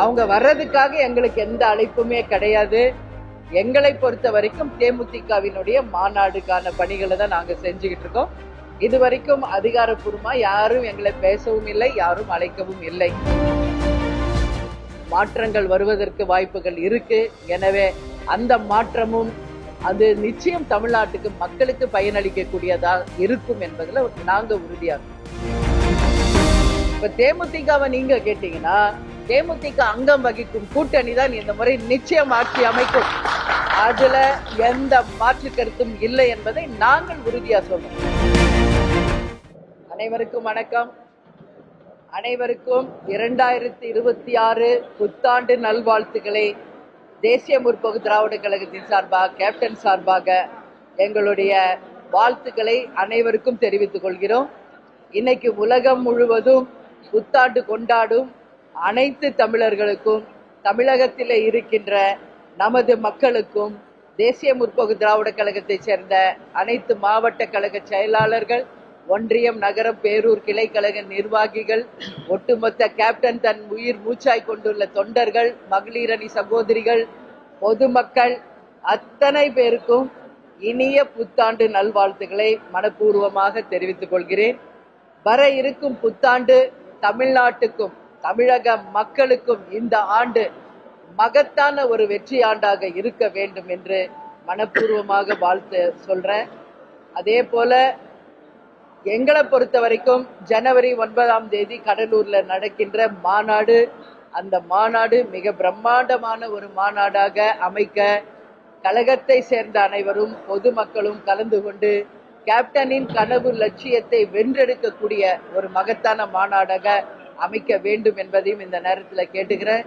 அவங்க வர்றதுக்காக எங்களுக்கு எந்த அழைப்புமே கிடையாது. எங்களை பொறுத்த வரைக்கும் தேமுதிகவினுடைய மாநாடுக்கான பணிகளை தான் நாங்க செஞ்சுக்கிட்டு இருக்கோம். இது வரைக்கும் அதிகாரப்பூர்வமா யாரும் எங்களை பேசவும் இல்லை, யாரும் அழைக்கவும் இல்லை. மாற்றங்கள் வருவதற்கு வாய்ப்புகள் இருக்கு. எனவே அந்த மாற்றமும் அது நிச்சயம் தமிழ்நாட்டுக்கு மக்களுக்கு பயனளிக்கக்கூடியதா இருக்கும் என்பதுல நாங்க உறுதியாக. இப்ப தேமுதிகவை நீங்க கேட்டீங்கன்னா, தேமுதிக அங்கம் வகிக்கும் கூட்டணி தான் இந்த முறை நிச்சயம் ஆட்சி அமைக்கும். அதுல எந்த மாற்று கருத்தும் இல்லை என்பதை நாங்கள் உறுதியா சொல்றோம். அனைவருக்கும் வணக்கம். அனைவருக்கும் 2026 புத்தாண்டு நல்வாழ்த்துக்களை தேசிய முற்போக்கு திராவிட கழகத்தின் சார்பாக, கேப்டன் சார்பாக எங்களுடைய வாழ்த்துக்களை அனைவருக்கும் தெரிவித்துக் கொள்கிறோம். இன்னைக்கு உலகம் முழுவதும் புத்தாண்டு கொண்டாடும் அனைத்து தமிழர்களுக்கும், தமிழகத்தில் இருக்கின்ற நமது மக்களுக்கும், தேசிய முற்போக்கு திராவிட கழகத்தை சேர்ந்த அனைத்து மாவட்ட கழக செயலாளர்கள், ஒன்றியம், நகரம், பேரூர் கிளை கழக நிர்வாகிகள், ஒட்டுமொத்த கேப்டன் தன் உயிர் மூச்சாய் கொண்டுள்ள தொண்டர்கள், மகளிர் அணி சகோதரிகள், பொதுமக்கள் அத்தனை பேருக்கும் இனிய புத்தாண்டு நல்வாழ்த்துக்களை மனப்பூர்வமாக தெரிவித்துக் கொள்கிறேன். வர இருக்கும் புத்தாண்டு தமிழ்நாட்டுக்கும் தமிழக மக்களுக்கும் இந்த ஆண்டு மகத்தான ஒரு வெற்றி ஆண்டாக இருக்க வேண்டும் என்று மனப்பூர்வமாக வாழ்த்து சொல்றேன். அதே போல எங்களை பொறுத்த வரைக்கும் ஜனவரி 9ஆம் தேதி கடலூர்ல நடக்கின்ற மாநாடு, அந்த மாநாடு மிக பிரம்மாண்டமான ஒரு மாநாடாக அமைக்க கழகத்தை சேர்ந்த அனைவரும் பொதுமக்களும் கலந்து கொண்டு கேப்டனின் கனவு லட்சியத்தை வென்றெடுக்கக்கூடிய ஒரு மகத்தான மாநாடாக அமைக்க வேண்டும் என்பதையும் இந்த நேரத்தில் கேட்டுக்கிறேன்.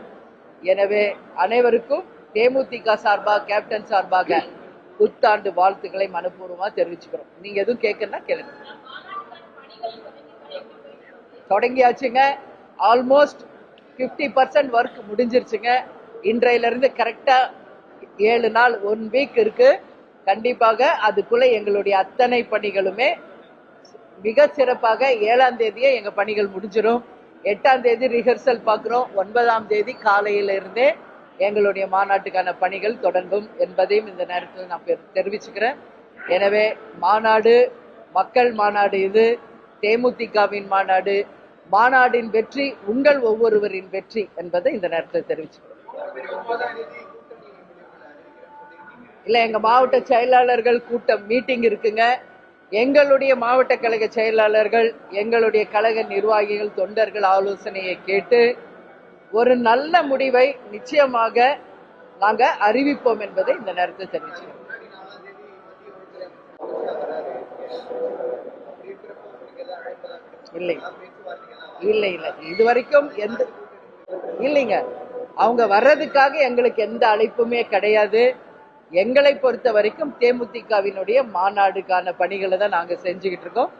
எனவே அனைவருக்கும் தேமுதிக சார்பாக, கேப்டன் சார்பாக புத்தாண்டு வாழ்த்துக்களை மனப்பூர்வமாக தெரிவிச்சுக்கிறோம். நீங்க எதுவும் கேட்கணும்னா கேளுங்க. தொடங்கியாச்சுங்க. ஆல்மோஸ்ட் 50% ஒர்க் முடிஞ்சிருச்சுங்க. இன்றையிலிருந்து கரெக்டா 7 நாள், 1 வீக் இருக்கு. கண்டிப்பாக அதுக்குள்ள எங்களுடைய அத்தனை பணிகளுமே மிக சிறப்பாக 7ஆம் தேதியே எங்க பணிகள் முடிஞ்சிடும். 8ஆம் தேதி ரிஹர்சல் பார்க்கிறோம். 9ஆம் தேதி காலையில இருந்தே எங்களுடைய மாநாட்டுக்கான பணிகள் தொடங்கும் என்பதையும் இந்த நேரத்தில் நான் தெரிவிச்சுக்கிறேன். எனவே மாநாடு மக்கள் மாநாடு, இது தேமுதிகவின் மாநாடு. மாநாடின் வெற்றி உங்கள் ஒவ்வொருவரின் வெற்றி என்பதை இந்த நேரத்தில் தெரிவிச்சுக்கிறேன். இல்ல, எங்க மாவட்ட செயலாளர்கள் கூட்டம் மீட்டிங் இருக்குங்க. எங்களுடைய மாவட்ட கழக செயலாளர்கள், எங்களுடைய கழக நிர்வாகிகள், தொண்டர்கள் ஆலோசனையை கேட்டு ஒரு நல்ல முடிவை நிச்சயமாக நாங்க அறிவிப்போம் என்பதை இந்த நேரத்தில் தெரிவிச்சுக்கிறோம். இல்லை இல்லை இல்லை, இதுவரைக்கும் எந்த இல்லைங்க. அவங்க வர்றதுக்காக எங்களுக்கு எந்த அழைப்புமே கிடையாது. எங்களை பொறுத்த வரைக்கும் தேமுதிகவினுடைய மாநாடுக்கான பணிகளை தான் நாங்க செஞ்சுக்கிட்டு இருக்கோம்.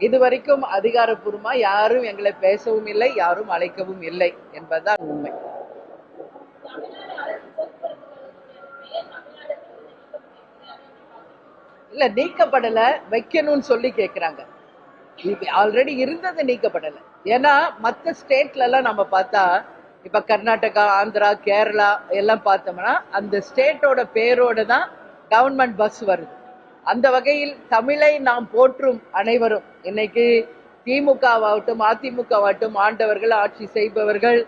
இது வரைக்கும் அதிகாரப்பூர்வமா யாரும் எங்களை பேசவும் இல்லை, யாரும் அழைக்கவும் இல்லை என்பதுதான் உண்மை. இல்ல, நீக்கப்படல, வைக்கணும்னு சொல்லி கேக்குறாங்க. ஆல்ரெடி இருந்தது நீக்கப்படல. ஏன்னா மற்ற ஸ்டேட்ல எல்லாம் நம்ம பார்த்தா, இப்ப கர்நாடகா, ஆந்திரா, கேரளா எல்லாம் பார்த்தோம்னா அந்த ஸ்டேட்டோட பேரோட தான் கவர்மெண்ட் பஸ் வருது. அந்த வகையில் தமிழை நாம் போற்றும் அனைவரும், இன்னைக்கு திமுகவாகட்டும் அதிமுகவாகட்டும், ஆண்டவர்கள், ஆட்சி செய்பவர்கள்,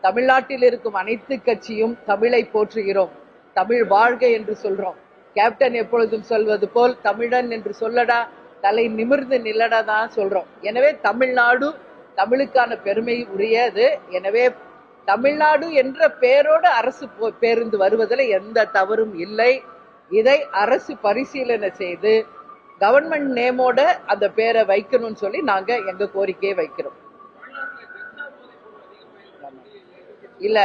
தமிழ்நாட்டில் இருக்கும் அனைத்து கட்சியும் தமிழை போற்றுகிறோம். தமிழ் வாழ்க என்று சொல்றோம். கேப்டன் எப்பொழுதும் சொல்வது போல் தமிழன் என்று சொல்லடா, தலை நிமிர்ந்து நில்லடா தான் சொல்றோம். எனவே தமிழ்நாடு தமிழுக்கான பெருமை உரியது. எனவே தமிழ்நாடு என்ற பெயரோடு அரசு பேருந்து வருவதில் எந்த தவறும் இல்லை. இதை அரசு பரிசீலனை செய்து கவர்மெண்ட் நேமோட அந்த பேரை வைக்கணும்னு சொல்லி நாங்க எங்க கோரிக்கையை வைக்கிறோம். இல்ல,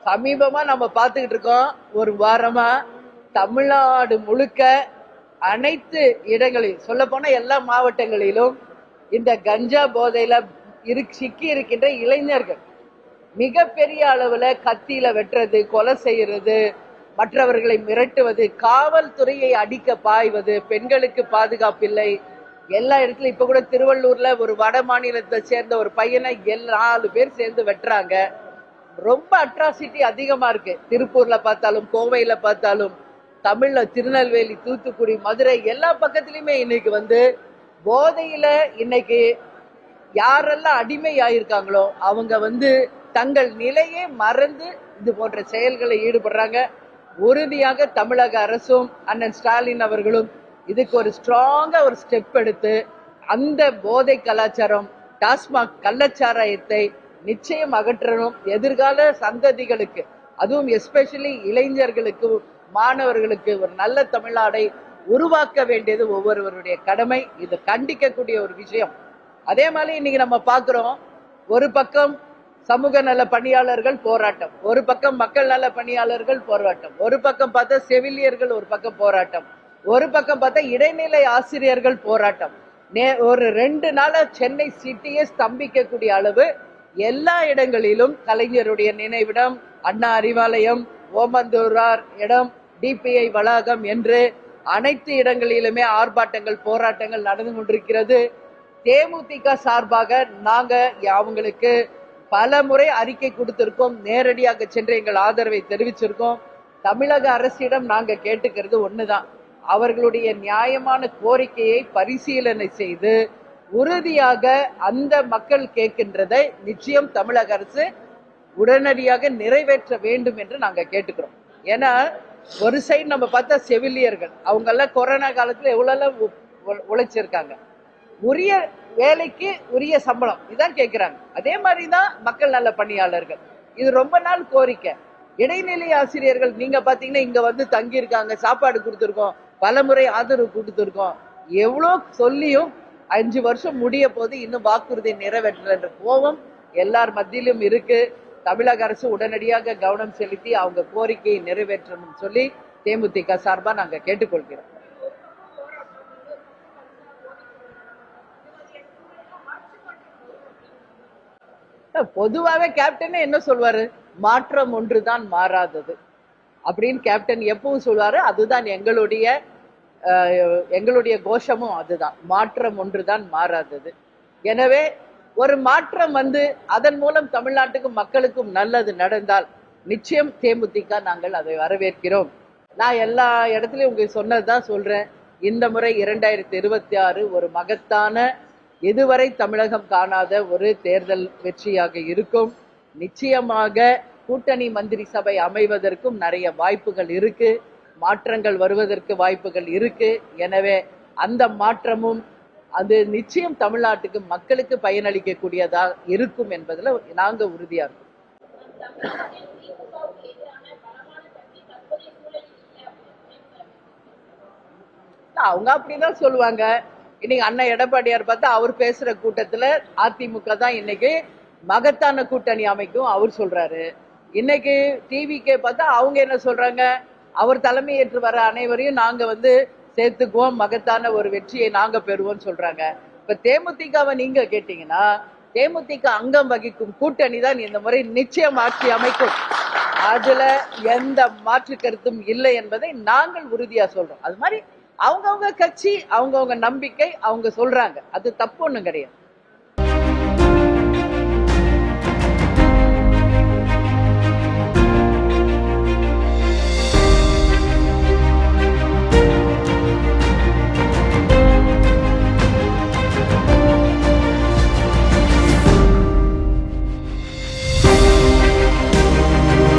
சமீபமா நம்ம பார்த்துக்கிட்டு இருக்கோம். ஒரு வாரமா தமிழ்நாடு முழுக்க அனைத்து இடங்களிலும், சொல்ல போன எல்லா மாவட்டங்களிலும் இந்த கஞ்சா போதையில சிக்கி இருக்கின்ற இளைஞர்கள் மிகப்பெரிய அளவுல கத்தியில வெட்டுறது, கொலை செய்யறது, மற்றவர்களை மிரட்டுவது, காவல்துறையை அடிக்க பாய்வது, பெண்களுக்கு பாதுகாப்பில்லை, எல்லா இடத்துலயும். இப்ப கூட திருவள்ளூர்ல ஒரு வட மாநிலத்தை சேர்ந்த ஒரு பையனை 4 பேர் சேர்ந்து வெட்டுறாங்க. ரொம்ப அட்ராசிட்டி அதிகமா இருக்கு. திருப்பூர்ல பார்த்தாலும், கோவையில பார்த்தாலும், தமிழ்ல திருநெல்வேலி, தூத்துக்குடி, மதுரை எல்லா பக்கத்துலயுமே இன்னைக்கு வந்து போதையில இன்னைக்கு யாரெல்லாம் அடிமை ஆயிருக்காங்களோ அவங்க வந்து தங்கள் நிலையே மறந்து இது போன்ற செயல்களை ஈடுபடுறாங்க. உறுதியாக தமிழக அரசும் அண்ணன் ஸ்டாலின் அவர்களும் இதுக்கு ஒரு ஸ்ட்ராங்கா ஒரு ஸ்டெப் எடுத்து அந்த போதை கலாச்சாரம், டாஸ்மாக் கள்ளச்சாராயத்தை நிச்சயம் அகற்றணும். எதிர்கால சந்ததிகளுக்கு, அதுவும் எஸ்பெஷலி இளைஞர்களுக்கு, மாணவர்களுக்கு ஒரு நல்ல தமிழ்நாடை உருவாக்க வேண்டியது ஒவ்வொருவருடைய கடமை. இது கண்டிக்கக்கூடிய ஒரு விஷயம். அதே மாதிரி இன்னைக்கு நம்ம பார்க்கிறோம், ஒரு பக்கம் சமூக நல பணியாளர்கள் போராட்டம், ஒரு பக்கம் மக்கள் நல பணியாளர்கள் போராட்டம், ஒரு பக்கம் பார்த்தா செவிலியர்கள் ஒரு பக்கம் போராட்டம், ஒரு பக்கம் பார்த்தா இடைநிலை ஆசிரியர்கள் போராட்டம். ஒரு 2 நாளா சென்னை சிட்டியே ஸ்தம்பிக்கக்கூடிய அளவு எல்லா இடங்களிலும் கலைஞருடைய நினைவிடம், அண்ணா அறிவாலயம், ஓமந்தூரார் இடம், டிபிஐ வளாகம் என்று அனைத்து இடங்களிலுமே ஆர்ப்பாட்டங்கள், போராட்டங்கள் நடந்து கொண்டிருக்கிறது. தேமுதிக சார்பாக நாங்க அவங்களுக்கு பல முறை அறிக்கை கொடுத்திருக்கோம், நேரடியாக சென்று எங்கள் ஆதரவை தெரிவிச்சிருக்கோம். தமிழக அரசிடம் நாங்க கேட்டுக்கிறது ஒண்ணுதான், அவர்களுடைய நியாயமான கோரிக்கையை பரிசீலனை செய்து உறுதியாக அந்த மக்கள் கேட்கின்றதை நிச்சயம் தமிழக அரசு உடனடியாக நிறைவேற்ற வேண்டும் என்று நாங்க கேட்டுக்கிறோம். ஏன்னா ஒரு சைடு நம்ம பார்த்தா செவிலியர்கள், அவங்க எல்லாம் கொரோனா காலத்துல எவ்வளவு உழைச்சிருக்காங்க, உரிய வேலைக்கு உரிய சம்பளம் இதான் கேட்கிறாங்க. அதே மாதிரிதான் மக்கள் நல பணியாளர்கள், இது ரொம்ப நாள் கோரிக்கை. இடைநிலை ஆசிரியர்கள் நீங்க பாத்தீங்கன்னா இங்க வந்து தங்கி இருக்காங்க, சாப்பாடு கொடுத்துருக்கோம், பலமுறை ஆதரவு கொடுத்துருக்கோம், எவ்வளோ சொல்லியும் 5 வருஷம் முடிய போது இன்னும் வாக்குறுதி நிறைவேற்றல என்ற கோபம் எல்லார் மத்தியிலும் இருக்கு. தமிழக அரசு உடனடியாக கவனம் செலுத்தி அவங்க கோரிக்கையை நிறைவேற்றணும் சொல்லி தேமுதிக சார்பா நாங்க கேட்டுக்கொள்கிறோம். பொதுவாகவே கேப்டனே என்ன சொல்வாரு, மாற்றம் ஒன்றுதான் மாறாதது அப்படின்னு கேப்டன் எப்பவும் சொல்வாரு. அதுதான் எங்களுடைய கோஷமும் அதுதான், மாற்றம் ஒன்றுதான் மாறாதது. எனவே ஒரு மாற்றம் வந்து அதன் மூலம் தமிழ்நாட்டுக்கும் மக்களுக்கும் நல்லது நடந்தால் நிச்சயம் தேமுதிக நாங்கள் அதை வரவேற்கிறோம். நான் எல்லா இடத்துலயும் உங்களுக்கு சொன்னதுதான் சொல்றேன். இந்த முறை 2026 ஒரு மகத்தான, இதுவரை தமிழகம் காணாத ஒரு தேர்தல் வெற்றியாக இருக்கும். நிச்சயமாக கூட்டணி மந்திரி சபை அமைவதற்கும் நிறைய வாய்ப்புகள் இருக்கு, மாற்றங்கள் வருவதற்கு வாய்ப்புகள் இருக்கு. எனவே அந்த மாற்றமும் அது நிச்சயம் தமிழ்நாட்டுக்கு மக்களுக்கு பயனளிக்கக்கூடியதா இருக்கும் என்பதுல நாங்க உறுதியா இருக்கோம். அவங்க அப்படிதான் சொல்லுவாங்க. இன்னைக்கு அண்ணன் எடப்பாடியார் பார்த்தா அவர் பேசுற கூட்டத்துல அதிமுக தான் இன்னைக்கு மகத்தான கூட்டணி அமைக்கும் அவர் சொல்றாரு. இன்னைக்கு டிவிக்கே பார்த்தா அவங்க என்ன சொல்றாங்க, அவர் தலைமையேற்று வர அனைவரையும் நாங்க வந்து சேர்த்துக்குவோம், மகத்தான ஒரு வெற்றியை நாங்க பெறுவோம் சொல்றாங்க. இப்ப தேமுதிகவை நீங்க கேட்டீங்கன்னா, தேமுதிக அங்கம் வகிக்கும் கூட்டணி தான் இந்த முறை நிச்சயம் ஆட்சி அமைக்கும். அதுல எந்த மாற்று கருத்தும் இல்லை என்பதை நாங்கள் உறுதியா சொல்றோம். அது மாதிரி அவங்கவுங்க கட்சி, அவங்கவுங்க நம்பிக்கை அவங்க சொல்றாங்க, அது தப்பு ஒண்ணும் கிடையாது.